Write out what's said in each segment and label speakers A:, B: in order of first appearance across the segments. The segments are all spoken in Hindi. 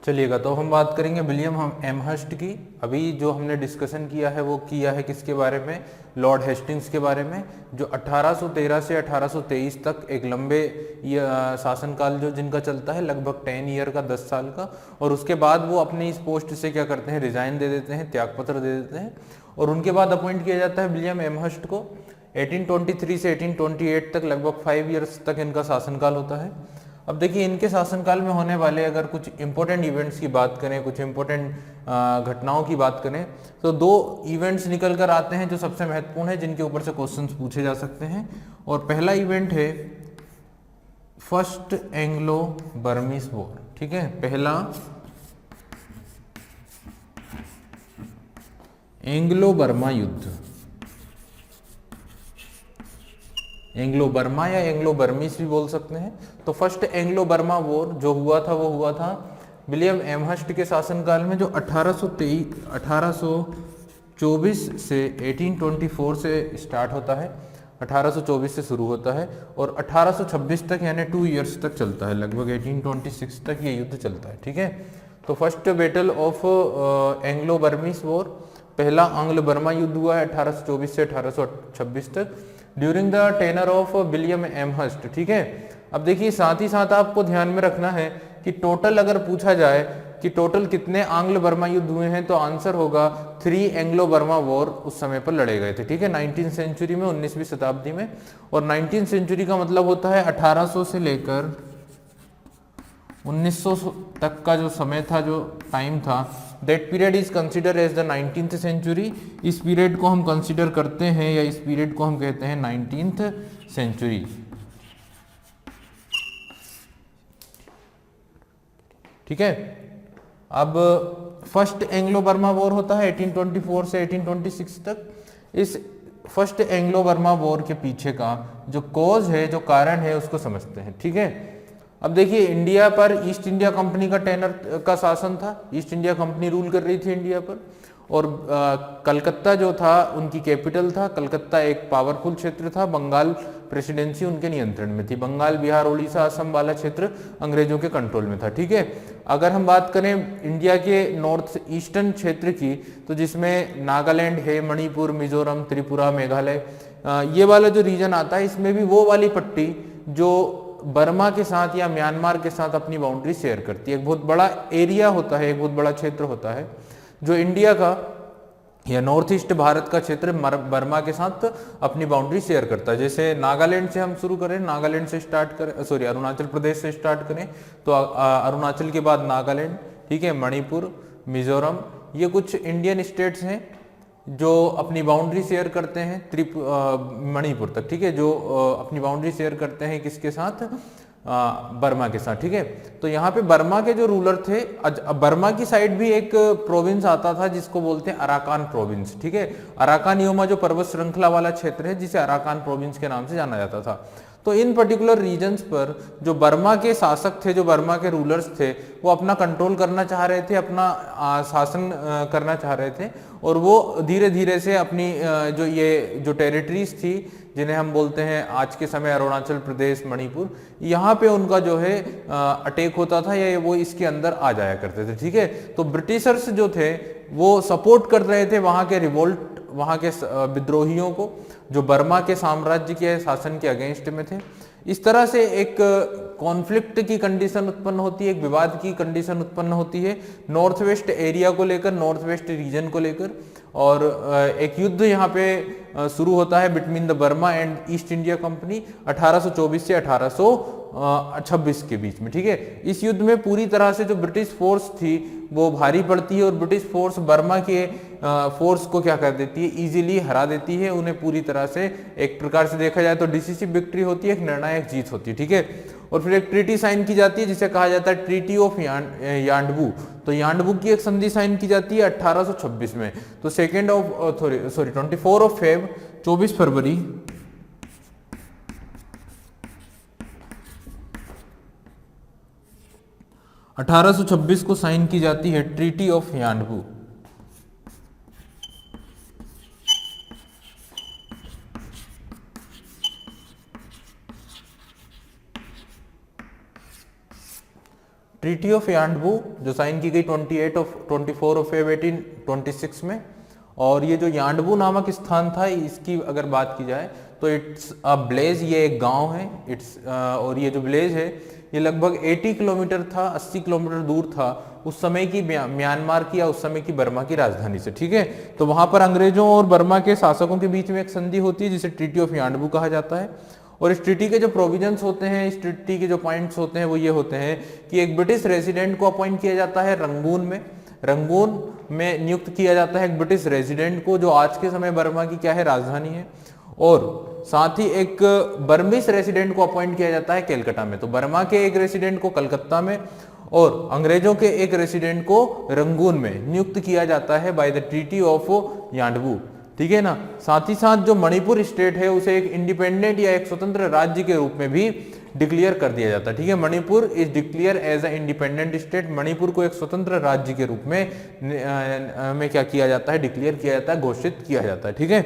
A: चलिएगा, तो हम बात करेंगे विलियम एमहर्स्ट की। अभी जो हमने डिस्कशन किया है वो किया है किसके बारे में, लॉर्ड हेस्टिंग्स के बारे में, जो 1813 से 1823 तक एक लंबे शासनकाल जो जिनका चलता है, लगभग 10 ईयर का, 10 साल का। और उसके बाद वो अपनी इस पोस्ट से क्या करते हैं, रिजाइन दे देते हैं, त्यागपत्र दे देते हैं। और उनके बाद अपॉइंट किया जाता है विलियम एमहर्स्ट को। 1823 से 1828 तक, लगभग 5 ईयर्स तक इनका शासनकाल होता है। अब देखिए, इनके शासनकाल में होने वाले अगर कुछ इंपॉर्टेंट इवेंट्स की बात करें, कुछ इंपॉर्टेंट घटनाओं की बात करें, तो 2 इवेंट्स निकल कर आते हैं जो सबसे महत्वपूर्ण है, जिनके ऊपर से क्वेश्चंस पूछे जा सकते हैं। और पहला इवेंट है फर्स्ट एंग्लो बर्मीज वॉर। ठीक है, पहला एंग्लो बर्मा युद्ध, एंग्लो बर्मा या एंग्लो बर्मीज भी बोल सकते हैं। तो फर्स्ट एंग्लो बर्मा वॉर जो हुआ था वो हुआ था विलियम एमहर्स्ट के शासनकाल में, जो 1824 से 1824 से स्टार्ट होता है, 1824 से शुरू होता है और 1826 तक, यानी 2 इयर्स तक चलता है, लगभग 1826 तक ये युद्ध चलता है। ठीक है, तो first battle of Anglo Burmese war, पहला आंग्ल बर्मा युद्ध हुआ है 1824 से 1826 तक, during the tenure of William Amherst. ठीक है, अब देखिए, साथ ही साथ आपको ध्यान में रखना है कि टोटल अगर पूछा जाए कि टोटल कितने आंग्ल बर्मा युद्ध हुए हैं, तो आंसर होगा 3 एंग्लो बर्मा वॉर उस समय पर लड़े गए थे। ठीक है, 19वीं सेंचुरी में, 19वीं शताब्दी में। और 19वीं सेंचुरी का मतलब होता है 1800 से लेकर 1900 तक का जो समय था, जो टाइम था, that period is consider as the 19th century. इस पीरियड को हम कंसिडर करते हैं, या इस पीरियड को हम कहते हैं 19th सेंचुरी। ठीक है, अब फर्स्ट एंग्लो बर्मा वॉर होता है 1824 से 1826 तक। इस फर्स्ट एंग्लो बर्मा वॉर के पीछे का जो कॉज है, जो कारण है, उसको समझते हैं। ठीक है, अब देखिए, इंडिया पर ईस्ट इंडिया कंपनी का टेनर का शासन था, ईस्ट इंडिया कंपनी रूल कर रही थी इंडिया पर। और कलकत्ता जो था उनकी कैपिटल था। कलकत्ता एक पावरफुल क्षेत्र था। बंगाल प्रेसिडेंसी उनके नियंत्रण में थी। बंगाल, बिहार, उड़ीसा, असम वाला क्षेत्र अंग्रेजों के कंट्रोल में था। ठीक है, अगर हम बात करें इंडिया के नॉर्थ ईस्टर्न क्षेत्र की, तो जिसमें नागालैंड है, मणिपुर, मिजोरम, त्रिपुरा, मेघालय, ये वाला जो रीजन आता है, इसमें भी वो वाली पट्टी जो बर्मा के साथ या म्यांमार के साथ अपनी बाउंड्री शेयर करती है। एक बहुत बड़ा एरिया होता है, एक बहुत बड़ा क्षेत्र होता है जो इंडिया का या नॉर्थ ईस्ट भारत का क्षेत्र बर्मा के साथ अपनी बाउंड्री शेयर करता है। जैसे नागालैंड से हम शुरू करें, नागालैंड से स्टार्ट करें, सॉरी, अरुणाचल प्रदेश से स्टार्ट करें, तो अरुणाचल के बाद नागालैंड, ठीक है, मणिपुर, मिजोरम, ये कुछ इंडियन स्टेट्स हैं जो अपनी बाउंड्री शेयर करते हैं मणिपुर तक। ठीक है, जो अपनी बाउंड्री शेयर करते हैं किसके साथ, बर्मा के साथ। ठीक है, तो यहाँ पे बर्मा के जो रूलर थे, बर्मा की साइड भी एक प्रोविंस आता था जिसको बोलते हैं अराकान प्रोविंस। ठीक है, अराकान योमा जो पर्वत श्रृंखला वाला क्षेत्र है, जिसे अराकान प्रोविंस के नाम से जाना जाता था। तो इन पर्टिकुलर रीजन्स पर जो बर्मा के शासक थे, जो बर्मा के रूलर्स थे, वो अपना कंट्रोल करना चाह रहे थे, अपना शासन करना चाह रहे थे। और वो धीरे धीरे से अपनी जो टेरिटरीज थी, जिन्हें हम बोलते हैं आज के समय अरुणाचल प्रदेश, मणिपुर, यहाँ पे उनका जो है अटैक होता था, या वो इसके अंदर आ जाया करते थे। ठीक है, तो ब्रिटिशर्स जो थे वो सपोर्ट कर रहे थे वहाँ के रिवोल्ट, वहाँ के विद्रोहियों को, जो बर्मा के साम्राज्य के शासन के अगेंस्ट में थे। इस तरह से एक कॉन्फ्लिक्ट की कंडीशन उत्पन्न होती है, एक विवाद की कंडीशन उत्पन्न होती है नॉर्थ वेस्ट एरिया को लेकर, नॉर्थ वेस्ट रीजन को लेकर। और एक युद्ध यहाँ पे शुरू होता है between the Burma and east India company 1824 से 1826 के बीच में। ठीक है, इस युद्ध में पूरी तरह से जो ब्रिटिश फोर्स थी वो भारी पड़ती है, और ब्रिटिश फोर्स बर्मा के फोर्स को क्या कर देती है, इजीली हरा देती है। उन्हें पूरी तरह से, एक प्रकार से देखा जाए तो डिसिसिव विक्ट्री होती है, एक निर्णायक जीत होती है। ठीक है, और फिर एक ट्रीटी साइन की जाती है जिसे कहा जाता है ट्रीटी ऑफ यांडबू। तो यांडबू की एक संधि साइन की जाती है 1826 में। तो 24 ऑफ फेब, 24 फरवरी 1826 को साइन की जाती है ट्रीटी ऑफ यांडबू। ट्रीटी ऑफ यांडबू जो साइन की गई 24 ऑफ फेब 1826 में। और ये जो यांडबू नामक स्थान था, इसकी अगर बात की जाए तो इट्स अ ब्लेज, ये एक गांव है। और ये जो ब्लेज है ये लगभग 80 किलोमीटर था, 80 किलोमीटर दूर था उस समय की म्यांमार की या उस समय की बर्मा की राजधानी से। ठीक है, तो वहां पर अंग्रेजों और बर्मा के शासकों के बीच में एक संधि होती है जिसे ट्रीटी ऑफ यांडबू कहा जाता है। और इस ट्रीटी के जो प्रोविजंस होते हैं, इस ट्रीटी के जो पॉइंट्स होते हैं वो ये होते हैं कि एक ब्रिटिश रेसिडेंट को अपॉइंट किया जाता है रंगून में नियुक्त किया जाता है एक ब्रिटिश रेसिडेंट को, जो आज के समय बर्मा की क्या है, राजधानी है। और साथ ही एक बर्मिस रेसिडेंट को अपॉइंट किया जाता है कलकत्ता में। तो बर्मा के एक रेसिडेंट को कलकत्ता में और अंग्रेजों के एक रेसिडेंट को रंगून में नियुक्त किया जाता है बाय द ट्रीटी ऑफ यांडबू। ठीक है ना। साथ ही साथ जो मणिपुर स्टेट है उसे एक इंडिपेंडेंट या एक स्वतंत्र राज्य के रूप में भी डिक्लेयर कर दिया जाता है। ठीक है, Manipur is declare as a independent state. Manipur को एक स्वतंत्र राज्य के रूप में क्या किया जाता है, डिक्लेयर किया जाता है, घोषित किया जाता है। ठीक है,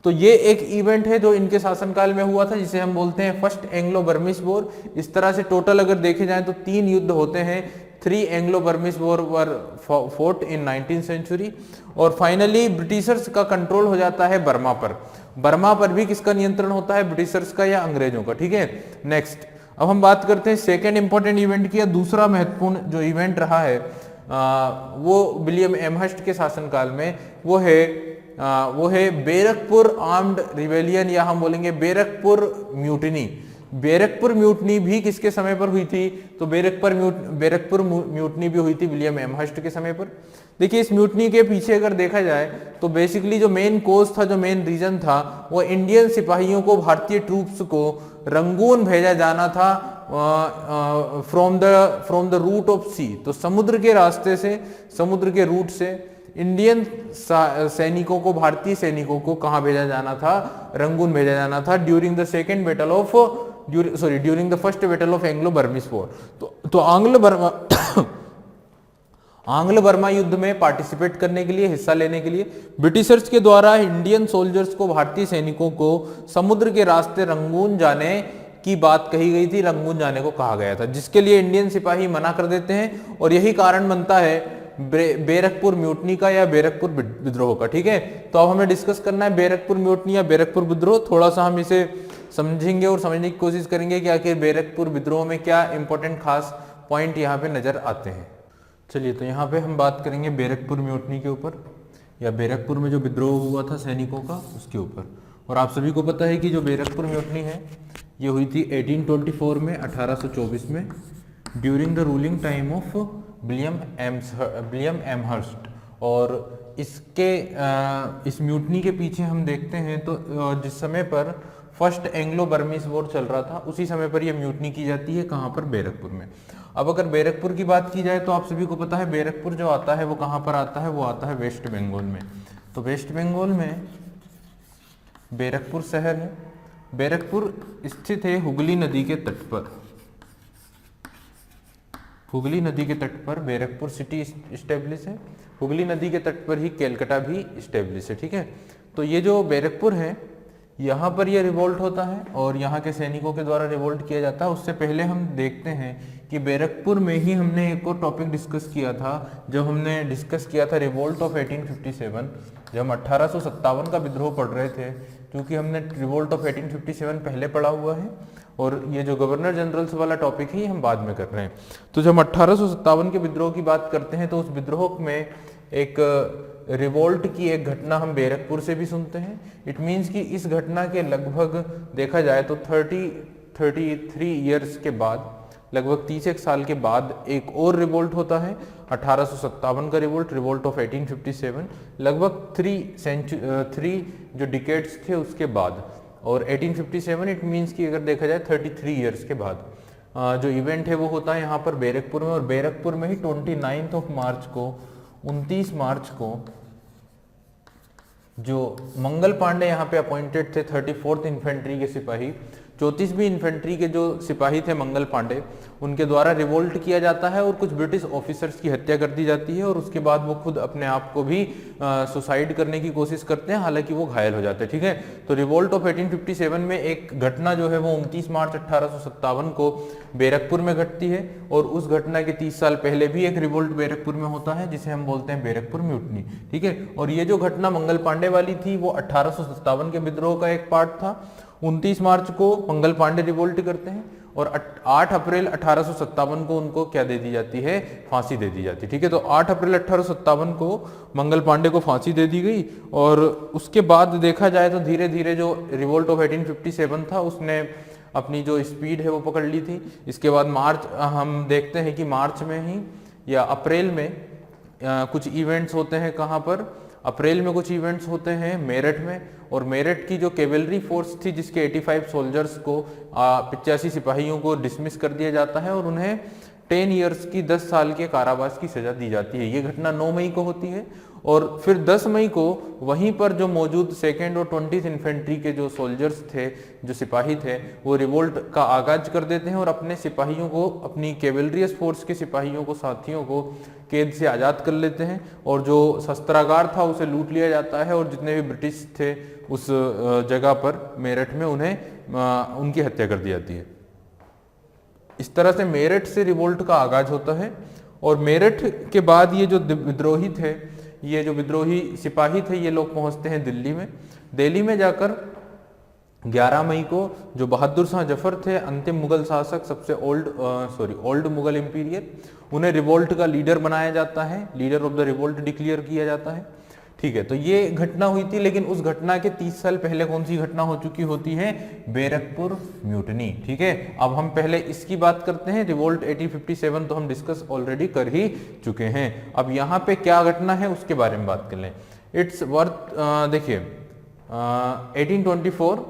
A: तो ये एक इवेंट है जो इनके शासनकाल में हुआ था जिसे हम बोलते हैं फर्स्ट एंग्लो बर्मिस वॉर। इस तरह से टोटल अगर देखे जाएं तो 3 युद्ध होते हैं। 3 एंग्लो बर्मिस वॉर वर फोर्ट इन 19th सेंचुरी। और फाइनली ब्रिटिशर्स का कंट्रोल हो जाता है बर्मा पर। बर्मा पर भी किसका नियंत्रण होता है, ब्रिटिशर्स का या अंग्रेजों का। ठीक है, नेक्स्ट अब हम बात करते हैं सेकेंड इंपॉर्टेंट इवेंट की। दूसरा महत्वपूर्ण जो इवेंट रहा है वो विलियम एमहर्स्ट के शासनकाल में वो है बेरकपुर आर्म्ड रिवेलियन, या हम बोलेंगे बेरकपुर म्यूटिनी। बेरकपुर म्यूटनी भी किसके समय पर हुई थी, तो बेरकपुर म्यूटनी भी हुई थी विलियम एमहर्स्ट के समय पर। देखिए इस म्यूटनी के पीछे अगर देखा जाए तो बेसिकली जो मेन कोज था, जो मेन रीजन था, वो इंडियन सिपाहियों को, भारतीय ट्रूप्स को रंगून भेजा जाना था फ्रॉम द रूट ऑफ सी। तो समुद्र के रास्ते से, समुद्र के रूट से इंडियन सैनिकों को, भारतीय सैनिकों को कहां भेजा जाना था, रंगून भेजा जाना था during the first battle of Anglo Burmese war. तो आंग्ल बर्मा युद्ध में पार्टिसिपेट करने के लिए, हिस्सा लेने के लिए ब्रिटिशर्स के द्वारा इंडियन सोल्जर्स को, भारतीय सैनिकों को समुद्र के रास्ते रंगून जाने की बात कही गई थी, रंगून जाने को कहा गया था, जिसके लिए इंडियन सिपाही मना कर देते हैं। और यही कारण बनता है बेरकपुर म्यूटनी का या बेरकपुर विद्रोह का। ठीक है, तो अब हमें डिस्कस करना है बेरकपुर म्यूटनी या बेरकपुर विद्रोह। थोड़ा सा हम इसे समझेंगे और समझने की कोशिश करेंगे कि आखिर बेरकपुर विद्रोह में क्या इंपॉर्टेंट खास पॉइंट यहाँ पे नजर आते हैं। चलिए, तो यहाँ पे हम बात करेंगे बेरकपुर म्यूटनी के ऊपर, या बेरकपुर में जो विद्रोह हुआ था सैनिकों का, उसके ऊपर। और आप सभी को पता है कि जो बेरकपुर म्यूटनी है ये हुई थी 1824 में, 1824 में, during the ruling time of William Amherst. और इस म्यूटनी के पीछे हम देखते हैं तो जिस समय पर फर्स्ट एंग्लो बर्मिस वॉर चल रहा था उसी समय पर यह म्यूटनी की जाती है। कहाँ पर, बेरकपुर में। अब अगर बेरकपुर की बात की जाए तो आप सभी को पता है बेरकपुर जो आता है वो कहाँ पर आता है, वो आता है वेस्ट बंगाल में। तो वेस्ट बंगाल में बेरकपुर शहर है। बेरकपुर स्थित है हुगली नदी के तट पर। हुगली नदी के तट पर बेरकपुर सिटी स्टेब्लिश है। हुगली नदी के तट पर ही कलकत्ता भी स्टेब्लिश है। ठीक है, तो ये जो बेरकपुर है यहाँ पर यह रिवोल्ट होता है और यहाँ के सैनिकों के द्वारा रिवोल्ट किया जाता है। उससे पहले हम देखते हैं कि बेरकपुर में ही हमने एक और टॉपिक डिस्कस किया था, जब हमने डिस्कस किया था रिवोल्ट ऑफ 1857, जब हम 1857 का विद्रोह पढ़ रहे थे, क्योंकि हमने रिवोल्ट ऑफ 1857 पहले पढ़ा हुआ है और ये जो गवर्नर जनरल्स वाला टॉपिक है हम बाद में कर रहे हैं। तो जब हम 1857 के विद्रोह की बात करते हैं तो उस विद्रोह में एक रिवोल्ट की एक घटना हम बेरकपुर से भी सुनते हैं। इट मीन्स कि इस घटना के लगभग देखा जाए तो 33 ईयर्स के बाद, लगभग 31 साल के बाद एक और रिवोल्ट होता है, 1857 का रिवोल्ट ऑफ 1857, लगभग 3 जो डिकेड्स थे उसके बाद। और 1857 इट मीन्स कि अगर देखा जाए 33 ईयर्स के बाद जो इवेंट है वो होता है यहाँ पर बेरकपुर में। और बेरकपुर में ही 29 मार्च को जो मंगल पांडे यहाँ पे अपॉइंटेड थे 34th इन्फेंट्री के सिपाही, 34वीं इन्फेंट्री के जो सिपाही थे मंगल पांडे, उनके द्वारा रिवोल्ट किया जाता है और कुछ ब्रिटिश ऑफिसर्स की हत्या कर दी जाती है और उसके बाद वो खुद अपने आप को भी सुसाइड करने की कोशिश करते हैं, हालांकि वो घायल हो जाते हैं। ठीक है, तो रिवोल्ट ऑफ 1857 में एक घटना जो है वो 29 मार्च 1857 को बैरकपुर में घटती है और उस घटना के 30 साल पहले भी एक रिवोल्ट बैरकपुर में होता है जिसे हम बोलते हैं बैरकपुर म्यूटनी। ठीक है, और ये जो घटना मंगल पांडे वाली थी वो 1857 के विद्रोह का एक पार्ट था। 29 मार्च को मंगल पांडे रिवोल्ट करते हैं और 8 अप्रैल 1857 को उनको क्या दे दी जाती है, फांसी दे दी जाती है। ठीक है, तो 8 अप्रैल 1857 को मंगल पांडे को फांसी दे दी गई और उसके बाद देखा जाए तो धीरे धीरे जो रिवोल्ट ऑफ 1857 था उसने अपनी जो स्पीड है वो पकड़ ली थी। इसके बाद मार्च, हम देखते हैं कि मार्च में ही या अप्रैल में कुछ इवेंट्स होते हैं। कहाँ पर? अप्रैल में कुछ इवेंट्स होते हैं मेरठ में, और मेरठ की जो कैवेलरी फोर्स थी जिसके 85 सोल्जर्स को 85 सिपाहियों को डिसमिस कर दिया जाता है और उन्हें 10 ईयर्स की 10 साल के कारावास की सजा दी जाती है। ये घटना 9 मई को होती है और फिर 10 मई को वहीं पर जो मौजूद 2nd और 20th इन्फेंट्री के जो सोल्जर्स थे, जो सिपाही थे, वो रिवोल्ट का आगाज कर देते हैं और अपने सिपाहियों को, अपनी कैवेलरियस फोर्स के सिपाहियों को, साथियों को कैद से आज़ाद कर लेते हैं और जो शस्त्रागार था उसे लूट लिया जाता है और जितने भी ब्रिटिश थे उस जगह पर मेरठ में उन्हें उनकी हत्या कर दी जाती है। इस तरह से मेरठ से रिवोल्ट का आगाज होता है और मेरठ के बाद ये जो विद्रोही थे, ये जो विद्रोही सिपाही थे, ये लोग पहुंचते हैं दिल्ली में। दिल्ली में जाकर 11 मई को जो बहादुर शाह जफर थे, अंतिम मुगल शासक, सबसे ओल्ड मुगल इंपीरियर, उन्हें रिवोल्ट का लीडर बनाया जाता है, leader of the revolt declare किया जाता है। ठीक है, तो ये घटना हुई थी, लेकिन उस घटना के 30 साल पहले कौन सी घटना हो चुकी होती है? बैरकपुर म्यूटनी। ठीक है, अब हम पहले इसकी बात करते हैं। रिवोल्ट 1857 तो हम डिस्कस ऑलरेडी कर ही चुके हैं। अब यहाँ पे क्या घटना है उसके बारे में बात कर लें। इट्स वर्थ, देखिए 1824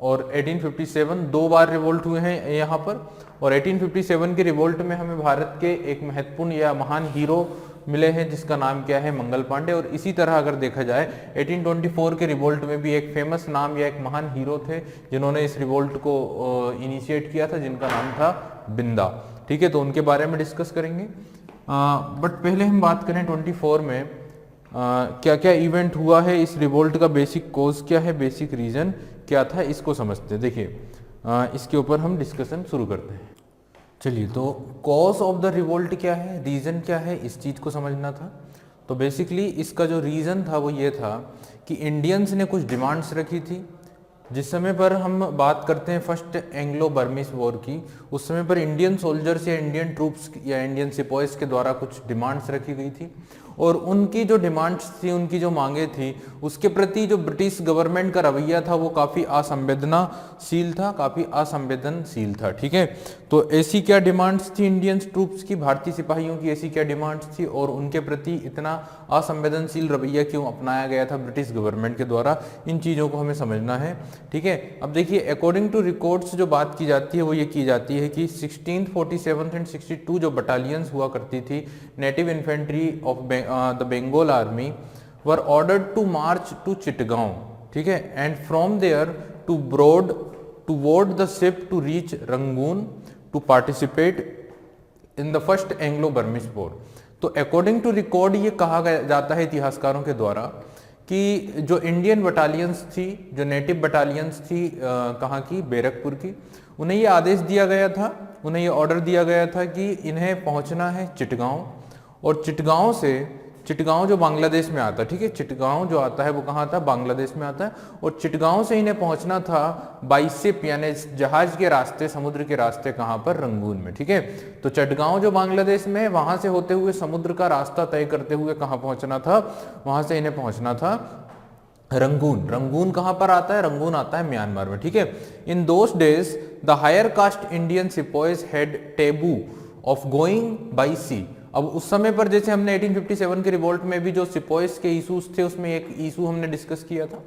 A: और 1857 दो बार रिवोल्ट हुए हैं यहाँ पर, और 1857 के रिवोल्ट में हमें भारत के एक महत्वपूर्ण या महान हीरो मिले हैं जिसका नाम क्या है? मंगल पांडे। और इसी तरह अगर देखा जाए 1824 के रिवोल्ट में भी एक फेमस नाम या एक महान हीरो थे जिन्होंने इस रिवोल्ट को इनिशिएट किया था, जिनका नाम था बिंदा। ठीक है, तो उनके बारे में डिस्कस करेंगे। बट पहले हम बात करें 24 में क्या क्या इवेंट हुआ है, इस रिवोल्ट का बेसिक कॉज क्या है, बेसिक रीजन क्या था, इसको समझते हैं। देखिए इसके ऊपर हम डिस्कशन शुरू करते हैं। चलिए, तो कॉज ऑफ द रिवोल्ट क्या है, रीज़न क्या है, इस चीज़ को समझना था। तो बेसिकली इसका जो रीज़न था वो ये था कि इंडियंस ने कुछ डिमांड्स रखी थी। जिस समय पर हम बात करते हैं फर्स्ट एंग्लो बर्मिस वॉर की, उस समय पर इंडियन सोल्जर्स या इंडियन ट्रूप्स या इंडियन सिपॉइस के द्वारा कुछ डिमांड्स रखी गई थी और उनकी जो डिमांड्स थी, उनकी जो मांगे थी, उसके प्रति जो ब्रिटिश गवर्नमेंट का रवैया था वो काफ़ी असंवेदनशील था, काफ़ी असंवेदनशील था। ठीक है, तो ऐसी क्या डिमांड्स थी इंडियन ट्रूप्स की, भारतीय सिपाहियों की ऐसी क्या डिमांड्स थी और उनके प्रति इतना असंवेदनशील रवैया क्यों अपनाया गया था ब्रिटिश गवर्नमेंट के द्वारा, इन चीज़ों को हमें समझना है। ठीक है, अब देखिए अकॉर्डिंग टू रिकॉर्ड्स जो बात की जाती है वो ये की जाती है कि 16th, 47th एंड 62 जो बटालियंस हुआ करती थी native infantry of the Bengal army were ordered to march to Chittagong. ठीक है, and from there to board the ship to reach Rangoon to participate in the first Anglo Burmese war. तो अकॉर्डिंग टू रिकॉर्ड ये कहा जाता है इतिहासकारों के द्वारा कि जो इंडियन बटालियंस थी, जो नेटिव बटालियंस थी कहाँ की, बैरकपुर की, उन्हें ये आदेश दिया गया था, उन्हें ये ऑर्डर दिया गया था कि इन्हें पहुंचना है चिटगांव, और चिटगांव जो बांग्लादेश में आता है। ठीक है, चिटगांव जो आता है वो कहाँ आता है? बांग्लादेश में आता है, और चिटगांव से इन्हें पहुंचना था बाई शिप यानी जहाज के रास्ते, समुद्र के रास्ते, कहाँ पर? रंगून में। ठीक है, तो चिटगांव जो बांग्लादेश में है वहां से होते हुए समुद्र का रास्ता तय करते हुए कहाँ पहुंचना था? वहां से इन्हें पहुंचना था रंगून। रंगून कहाँ पर आता है? रंगून आता है म्यांमार में। ठीक है, in those days the higher caste Indian sepoys had taboo of going by sea. अब उस समय पर जैसे हमने 1857 के रिवोल्ट में भी जो सिपॉइस के इशूज थे उसमें एक इशू हमने डिस्कस किया था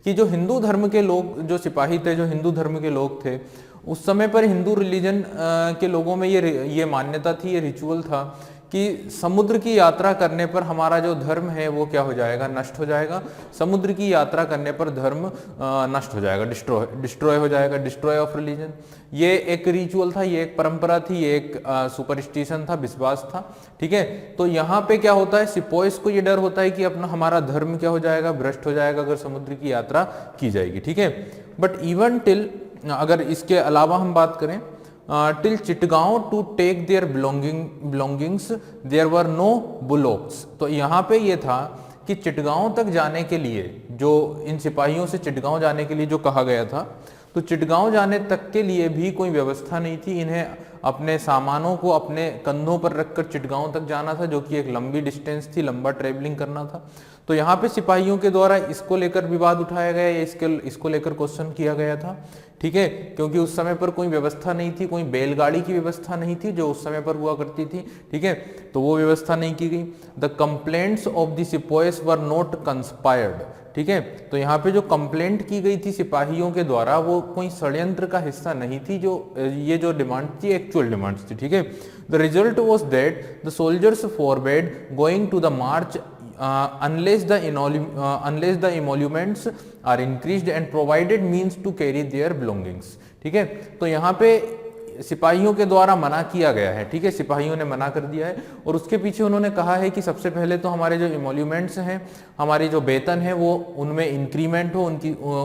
A: कि जो हिंदू धर्म के लोग, जो सिपाही थे, जो हिंदू धर्म के लोग थे, उस समय पर हिंदू रिलीजन के लोगों में ये मान्यता थी, ये रिचुअल था कि समुद्र की यात्रा करने पर हमारा जो धर्म है वो क्या हो जाएगा, नष्ट हो जाएगा। समुद्र की यात्रा करने पर धर्म नष्ट हो जाएगा, डिस्ट्रॉय हो जाएगा, डिस्ट्रॉय ऑफ रिलीजन। ये एक रिचुअल था, ये एक परंपरा थी, ये एक सुपरस्टिशन था, विश्वास था, ठीक है। तो यहाँ पे क्या होता है, सिपोइस को ये डर होता है कि अपना हमारा धर्म क्या हो जाएगा, भ्रष्ट हो जाएगा अगर समुद्र की यात्रा की जाएगी, ठीक है। बट इवन टिल, अगर इसके अलावा हम बात करें, till Chittagong to take their belongings there were no bullocks. तो यहाँ पे ये था कि चिटगांव तक जाने के लिए, जो इन सिपाहियों से चिटगांव जाने के लिए जो कहा गया था, तो चिटगांव जाने तक के लिए भी कोई व्यवस्था नहीं थी। इन्हें अपने सामानों को अपने कंधों पर रखकर चिटगांव तक जाना था, जो कि एक लंबी डिस्टेंस थी, लंबा ट्रेवलिंग करना था। तो यहाँ पे सिपाहियों के द्वारा इसको लेकर विवाद उठाया गया, इसको लेकर क्वेश्चन किया गया था, ठीक है, क्योंकि उस समय पर कोई व्यवस्था नहीं थी, कोई बैलगाड़ी की व्यवस्था नहीं थी जो उस समय पर हुआ करती थी, ठीक है, तो वो व्यवस्था नहीं की गई। The complaints of the sepoys were not conspired, ठीक है। तो यहाँ पे जो कंप्लेंट की गई थी सिपाहियों के द्वारा, वो कोई षड्यंत्र का हिस्सा नहीं थी, जो ये जो डिमांड थी एक्चुअल डिमांड्स थी, ठीक है। The result was that the soldiers forbade going to the march unless the emoluments are increased and provided means to carry their belongings, ठीक है। तो यहाँ पे सिपाहियों के द्वारा मना किया गया है, ठीक है, सिपाहियों ने मना कर दिया है, और उसके पीछे उन्होंने कहा है कि सबसे पहले तो हमारे जो इमोल्यूमेंट्स हैं, हमारी जो वेतन है, वो उनमें इंक्रीमेंट हो,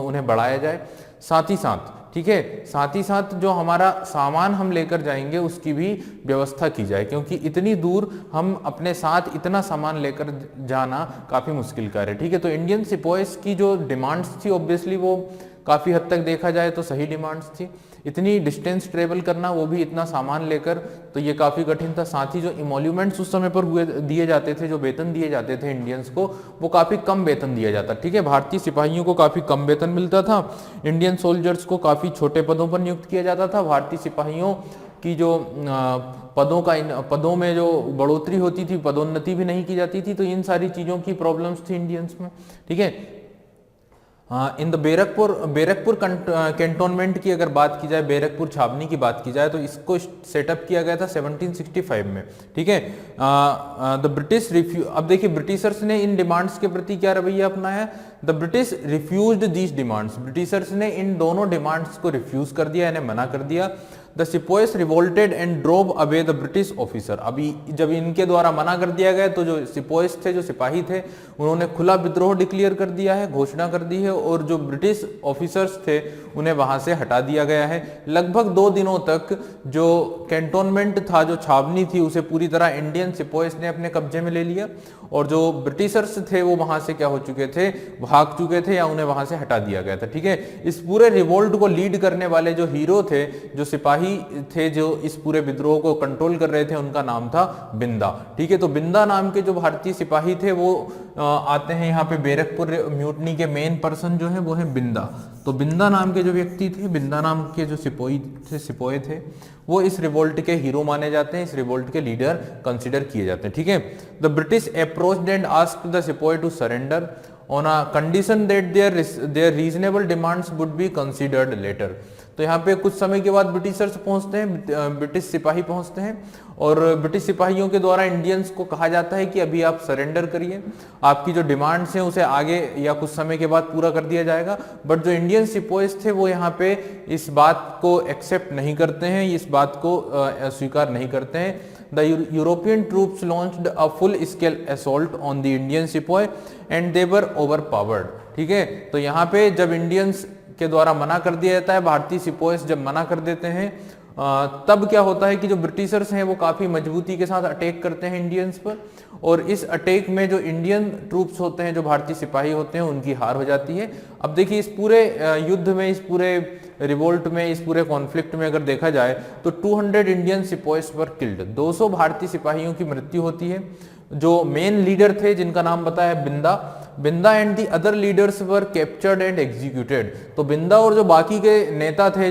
A: उन्हें बढ़ाया जाए, साथ ही साथ, ठीक है, साथ ही साथ जो हमारा सामान हम लेकर जाएंगे उसकी भी व्यवस्था की जाए, क्योंकि इतनी दूर हम अपने साथ इतना सामान लेकर जाना काफ़ी मुश्किल कार्य है, ठीक है। तो इंडियन सिपोइस की जो डिमांड्स थी, ऑब्वियसली वो काफ़ी हद तक देखा जाए तो सही डिमांड्स थी। इतनी डिस्टेंस ट्रेवल करना, वो भी इतना सामान लेकर, तो ये काफ़ी कठिन था। साथ ही जो इमोल्यूमेंट्स उस समय पर दिए जाते थे, जो वेतन दिए जाते थे इंडियंस को, वो काफ़ी कम वेतन दिया जाता, ठीक है। भारतीय सिपाहियों को काफ़ी कम वेतन मिलता था, इंडियन सोल्जर्स को काफ़ी छोटे पदों पर नियुक्त किया जाता था। भारतीय सिपाहियों की जो पदों में जो बढ़ोतरी होती थी, पदोन्नति भी नहीं की जाती थी, तो इन सारी चीज़ों की प्रॉब्लम्स थी इंडियंस में, ठीक है। इन द बैरकपुर कैंटोनमेंट की अगर बात की जाए, बैरकपुर छावनी की बात की जाए, तो इसको सेटअप किया गया था 1765 में, ठीक है। द ब्रिटिश रिफ्यूज, अब देखिए ब्रिटिशर्स ने इन डिमांड्स के प्रति क्या रवैया अपनाया। The British refused these demands, Britishers ने इन दोनों डिमांड्स को रिफ्यूज कर दिया, इन्हें मना कर दिया। The sepoys revolted and drove away the British officer, अभी जब इनके द्वारा मना कर दिया गया तो जो सिपोइस थे, जो सिपाही थे, उन्होंने खुला विद्रोह डिक्लेयर कर दिया है, घोषणा कर दी है, और जो ब्रिटिश ऑफिसर्स थे उन्हें वहां से हटा दिया गया है। लगभग 2 दिनों तक जो कैंटोनमेंट था, जो छावनी थी, उसे पूरी तरह इंडियन सिपोइस ने अपने कब्जे में ले लिया, और जो ब्रिटिशर्स थे वो वहां से क्या हो चुके थे, भाग चुके थे, या उन्हें वहां से हटा दिया गया था, ठीक है। इस पूरे रिवोल्ट को लीड करने वाले जो हीरो थे, जो सिपाही थे, जो इस पूरे विद्रोह को कंट्रोल कर रहे थे, उनका नाम था बिंदा, ठीक है। तो बिंदा नाम के जो भारतीय सिपाही थे वो आते हैं यहाँ पे बैरकपुर म्यूटनी के मेन पर्सन जो है वो है बिंदा। तो बिंदा नाम के जो व्यक्ति थे, बिंदा नाम के जो सिपोए थे, वो इस रिवोल्ट के हीरो माने जाते हैं, इस रिवोल्ट के लीडर कंसिडर किए जाते हैं, ठीक है। The British approached and asked the sepoy to surrender on a condition that their reasonable demands would be considered later. तो यहाँ पे कुछ समय के बाद ब्रिटिशर्स पहुंचते हैं, ब्रिटिश सिपाही पहुंचते हैं, और ब्रिटिश सिपाहियों के द्वारा इंडियंस को कहा जाता है कि अभी आप सरेंडर करिए, आपकी जो डिमांड्स हैं उसे आगे या कुछ समय के बाद पूरा कर दिया जाएगा। बट जो इंडियन सिपोइस थे वो यहाँ पे इस बात को एक्सेप्ट नहीं करते हैं, इस बात को स्वीकार नहीं करते हैं। The European troops launched a full scale assault on the Indian sepoy and they were overpowered, ठीक है। तो यहाँ पे जब इंडियंस के द्वारा मना कर दिया जाता है, भारतीय सिपोइस जब मना कर देते हैं, तब क्या होता है कि जो ब्रिटिशर्स हैं वो काफ़ी मजबूती के साथ अटैक करते हैं इंडियंस पर, और इस अटैक में जो इंडियन ट्रूप्स होते हैं, जो भारतीय सिपाही होते हैं, उनकी हार हो जाती है। अब देखिए इस पूरे युद्ध में, इस पूरे रिवोल्ट में, इस पूरे कॉन्फ्लिक्ट में अगर देखा जाए तो 200 इंडियन सिपोइस वर किल्ड, 200 भारतीय सिपाहियों की मृत्यु होती है। जो मेन लीडर थे, जिनका नाम बताया Binda and the other leaders were captured and executed. तो बिंदा और जो बाकी के नेता थे,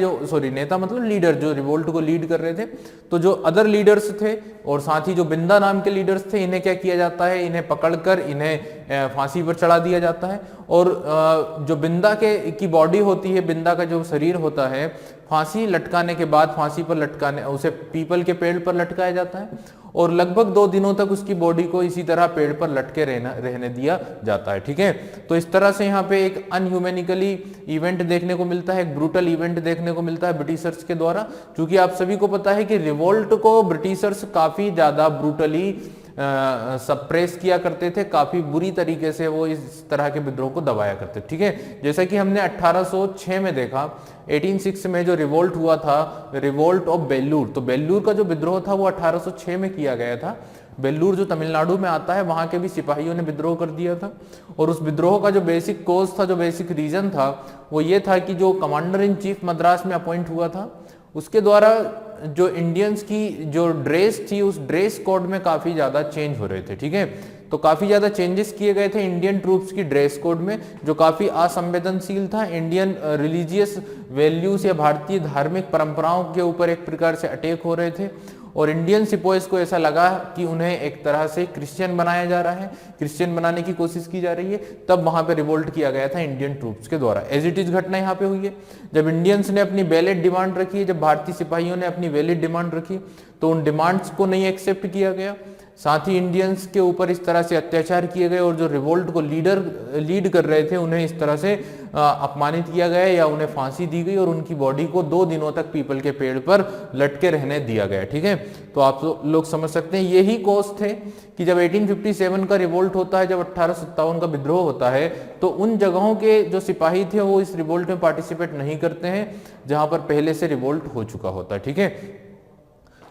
A: नेता मतलब लीडर, जो रिवोल्ट को लीड कर रहे थे, तो जो अदर लीडर्स थे और साथ ही जो बिंदा नाम के लीडर्स थे, इन्हें क्या किया जाता है, इन्हें पकड़कर इन्हें फांसी पर चढ़ा दिया जाता है। और जो बिंदा की बॉडी होती है, बिंदा का जो शरीर होता है, फांसी लटकाने के बाद फांसी पर लटकाने, उसे पीपल के पेड़ पर लटकाया जाता है, और लगभग 2 दिनों तक उसकी बॉडी को इसी तरह पेड़ पर लटके रहने दिया जाता है। ठीक है, तो इस तरह से यहाँ पे एक अनह्यूमैनिकली इवेंट देखने को मिलता है, एक ब्रूटल इवेंट देखने को मिलता है ब्रिटिशर्स के द्वारा। क्योंकि आप सभी को पता है कि रिवोल्ट को ब्रिटिशर्स काफी ज्यादा ब्रूटली सप्रेस किया करते थे, काफी बुरी तरीके से वो इस तरह के विद्रोह को दबाया करते थे। ठीक है, जैसा कि हमने 1806 में देखा, 1806 में जो रिवोल्ट हुआ था, रिवोल्ट ऑफ बेल्लूर, तो बेल्लूर का जो विद्रोह था वो 1806 में किया गया था। बेल्लूर जो तमिलनाडु में आता है, वहां के भी सिपाहियों ने विद्रोह कर दिया था। और उस विद्रोह का जो बेसिक कोज था, जो बेसिक रीजन था, वो ये था कि जो कमांडर इन चीफ मद्रास में अपॉइंट हुआ था, उसके द्वारा जो इंडियंस की जो ड्रेस थी, उस ड्रेस कोड में काफी ज्यादा चेंज हो रहे थे। ठीक है, तो काफी ज्यादा चेंजेस किए गए थे इंडियन ट्रूप्स की ड्रेस कोड में, जो काफी असंवेदनशील था, इंडियन रिलीजियस वैल्यूज या भारतीय धार्मिक परंपराओं के ऊपर एक प्रकार से अटैक हो रहे थे। और इंडियन सिपोइस को ऐसा लगा कि उन्हें एक तरह से क्रिश्चियन बनाया जा रहा है, क्रिश्चियन बनाने की कोशिश की जा रही है, तब वहां पे रिवोल्ट किया गया था इंडियन ट्रूप्स के द्वारा। एज इट इज घटना यहाँ पे हुई है। जब इंडियंस ने अपनी वैलिड डिमांड रखी है, जब भारतीय सिपाहियों ने अपनी वैलिड डिमांड रखी, तो उन डिमांड्स को नहीं एक्सेप्ट किया गया। साथ ही इंडियंस के ऊपर इस तरह से अत्याचार किए गए और जो रिवोल्ट को लीड कर रहे थे, उन्हें इस तरह से अपमानित किया गया या उन्हें फांसी दी गई और उनकी बॉडी को 2 दिनों तक पीपल के पेड़ पर लटके रहने दिया गया। ठीक है, तो आप लोग समझ सकते हैं यही कॉज थे कि जब 1857 का रिवोल्ट होता है, जब 1857 का विद्रोह होता है, तो उन जगहों के जो सिपाही थे वो इस रिवोल्ट में पार्टिसिपेट नहीं करते हैं जहां पर पहले से रिवोल्ट हो चुका होता है। ठीक है,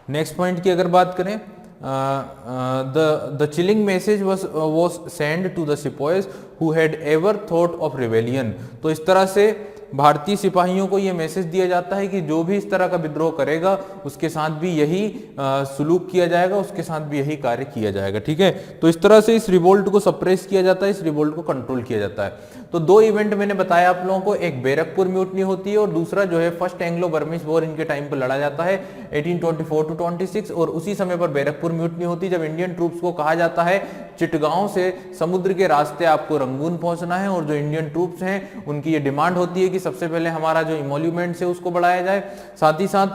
A: नेक्स्ट पॉइंट की अगर बात करें, the chilling message was sent to the sepoys who had ever thought of rebellion। तो इस तरह से भारतीय सिपाहियों को यह मैसेज दिया जाता है कि जो भी इस तरह का विद्रोह करेगा उसके साथ भी यही सुलूक किया जाएगा, उसके साथ भी यही कार्य किया जाएगा। ठीक है, तो इस तरह से इस रिवोल्ट को सप्रेस किया जाता है, इस रिवोल्ट को कंट्रोल किया जाता है। तो 2 इवेंट मैंने बताया आप लोगों को, एक बैरकपुर म्यूटनी होती है और दूसरा जो है फर्स्ट एंग्लो बर्मिश वॉर इनके टाइम पर लड़ा जाता है 1824 टू 26। और उसी समय पर बैरकपुर म्यूटनी होती है जब इंडियन ट्रूप्स को कहा जाता है चिटगांव से समुद्र के रास्ते आपको रंगून पहुंचना है, और जो इंडियन ट्रूप्स हैं उनकी ये डिमांड होती है कि सबसे पहले हमारा जो इमोल्यूमेंट्स है उसको बढ़ाया जाए, साथ ही साथ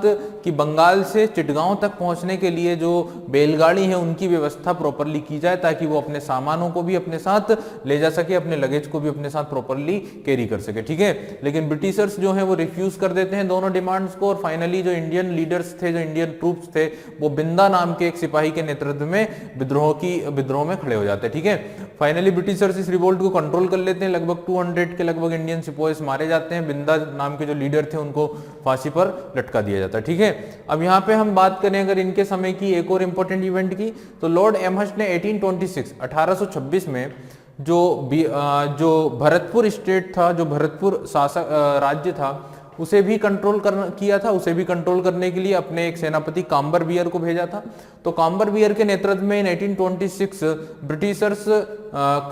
A: कि बंगाल से चिटगांव तक पहुंचने के लिए जो बैलगाड़ी है उनकी व्यवस्था प्रॉपरली की जाए, ताकि वो अपने सामानों को भी अपने साथ ले जा सके, अपने लगेज को भी अपने साथ प्रॉपरली कैरी कर सके। ठीक है, लेकिन ब्रिटिशर्स जो है वो रिफ्यूज कर देते हैं दोनों डिमांड्स को, और फाइनली जो इंडियन लीडर्स थे, जो इंडियन ट्रूप्स थे, वो बिंदा नाम के एक सिपाही के नेतृत्व में विद्रोह में खड़े हो जाते हैं। ठीक है, फाइनली ब्रिटिशर्स इस रिवोल्ट को कंट्रोल कर लेते हैं, लगभग 200 के लगभग इंडियन सिपाहीज मारे जाते हैं, बिंदा नाम के जो लीडर थे उनको फांसी पर लटका दिया जाता है। ठीक है, अब यहाँ पे हम बात करें अगर इनके समय की एक और इंपॉर्टेंट इवेंट की, तो लॉर्ड एमहर्स्ट ने 1826 में जो भरतपुर स्टेट था, जो भरतपुर शासक राज्य था, उसे भी कंट्रोल किया था। उसे भी कंट्रोल करने के लिए अपने एक सेनापति काम्बर बियर को भेजा था। तो काम्बर बियर के नेतृत्व में इन 1826 ब्रिटिशर्स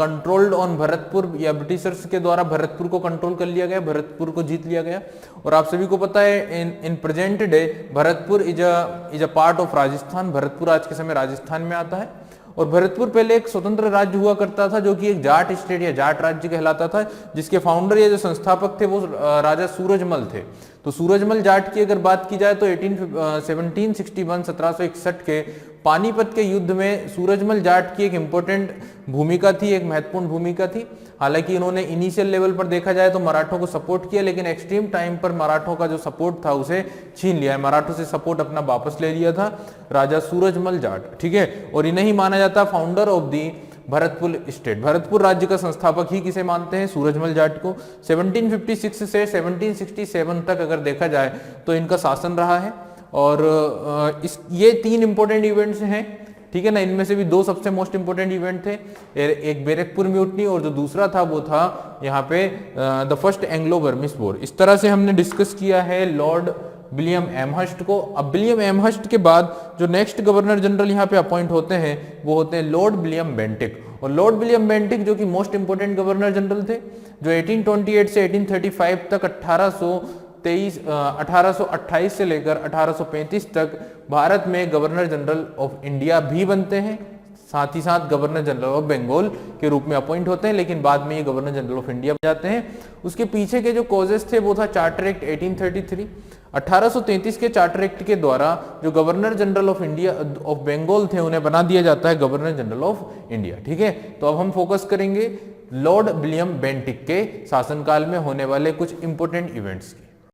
A: कंट्रोल्ड ऑन भरतपुर, या ब्रिटिशर्स के द्वारा भरतपुर को कंट्रोल कर लिया गया, भरतपुर को जीत लिया गया। और आप सभी को पता है in present day Bharatpur is a part of Rajasthan. Bharatpur आज के समय राजस्थान में आता है, और भरतपुर पहले एक स्वतंत्र राज्य हुआ करता था जो कि एक जाट स्टेट या जाट राज्य कहलाता था, जिसके फाउंडर या जो संस्थापक थे वो राजा सूरजमल थे। तो सूरजमल जाट की अगर बात की जाए तो 1761 के पानीपत के युद्ध में सूरजमल जाट की एक इंपॉर्टेंट भूमिका थी, एक महत्वपूर्ण भूमिका थी। हालांकि इन्होंने इनिशियल लेवल पर देखा जाए तो मराठों को सपोर्ट किया, लेकिन एक्सट्रीम टाइम पर मराठों का जो सपोर्ट था उसे छीन लिया है, मराठों से सपोर्ट अपना वापस ले लिया था राजा सूरजमल जाट। ठीक है, और इन्हें ही माना जाता founder of the Bharatpur state. Bharatpur राज्य का संस्थापक ही किसे मानते हैं? सूरजमल जाट को। 1756 से 1767 तक अगर देखा जाए तो इनका शासन रहा है। और ये 3 इंपॉर्टेंट इवेंट्स हैं, ठीक है ना। इनमें से भी 2 सबसे मोस्ट इंपोर्टेंट इवेंट थे, एक बैरकपुर म्यूटनी और जो दूसरा था वो था यहाँ पे द फर्स्ट एंग्लो बर्मिश वॉर। इस तरह से हमने डिस्कस किया है लॉर्ड विलियम एमहर्स्ट को। अब विलियम एमहर्स्ट के बाद जो नेक्स्ट गवर्नर जनरल यहाँ पे अपॉइंट होते हैं वो होते हैं लॉर्ड विलियम बेंटिक। और लॉर्ड विलियम बेंटिक जो कि मोस्ट इंपोर्टेंट गवर्नर जनरल थे, जो 1828 से 1835 तक 1828 से लेकर 1835 तक भारत में गवर्नर जनरल ऑफ इंडिया भी बनते हैं, साथ ही साथ गवर्नर जनरल ऑफ बंगाल के रूप में अपॉइंट होते हैं, लेकिन बाद में ये गवर्नर जनरल ऑफ इंडिया बन जाते हैं। उसके पीछे के जो कॉजेस थे वो था चार्टर एक्ट 1833। 1833 के चार्टर एक्ट के द्वारा जो governor general of India of Bengal थे उन्हें बना दिया जाता है गवर्नर जनरल ऑफ इंडिया। ठीक है, तो अब हम फोकस करेंगे लॉर्ड विलियम बेंटिक के शासनकाल में होने वाले कुछ इंपोर्टेंट इवेंट्स की।